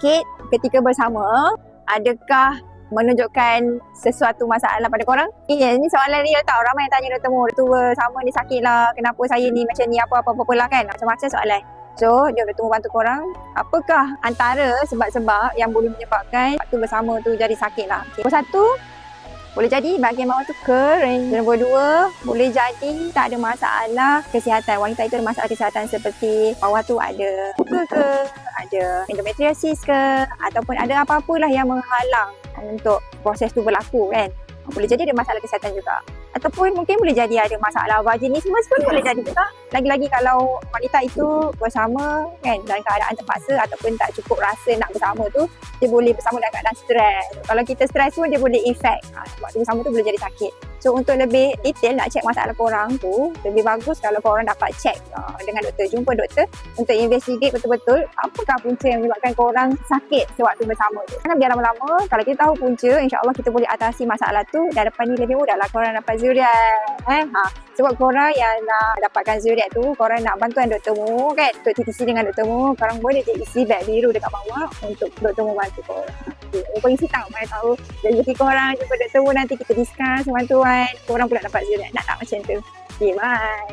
sakit ketika bersama, adakah menunjukkan sesuatu masalah pada korang? Ini soalan real tau. Ramai yang tanya doktor Mu, doktor bersama ni sakit lah, kenapa saya ni macam ni, apa-apa lah kan. Macam-macam soalan. So, doktor Mu bantu korang. Apakah antara sebab-sebab yang boleh menyebabkan waktu bersama tu jadi sakit lah? Nombor satu, boleh jadi bahagian bawah tu kering. Nombor dua, boleh jadi tak ada masalah kesihatan. Wanita itu ada masalah kesihatan seperti bawah tu ada luka ke, ada endometriosis ke, ataupun ada apa-apalah yang menghalang untuk proses tu berlaku kan. Boleh jadi ada masalah kesihatan juga. Ataupun mungkin boleh jadi ada masalah vaginismus pun boleh jadi juga. Lagi-lagi kalau wanita itu bersama kan dalam keadaan terpaksa ataupun tak cukup rasa nak bersama tu, dia boleh bersama dalam keadaan stres. Kalau kita stres pun dia boleh efek. Waktu bersama tu boleh jadi sakit. So untuk lebih detail nak check masalah korang tu, lebih bagus kalau korang dapat check dengan doktor. Jumpa doktor untuk investigate betul-betul apakah punca yang menyebabkan korang sakit sewaktu bersama tu. Karena biar lama-lama kalau kita tahu punca, insyaAllah kita boleh atasi masalah tu dan depan ni lebih mudah lah korang dapat zuriat. Sebab korang yang nak dapatkan zuriat tu, korang nak bantuan doktor Mu kan, untuk TTC dengan doktor Mu, korang boleh isi beg biru dekat bawah untuk doktor Mu bantu korang. Korang isi tahu, mana tahu rezeki korang jumpa doktor Mu, nanti kita discuss bantuan, korang pula dapat zuriat. Nak tak macam tu? Okay, bye.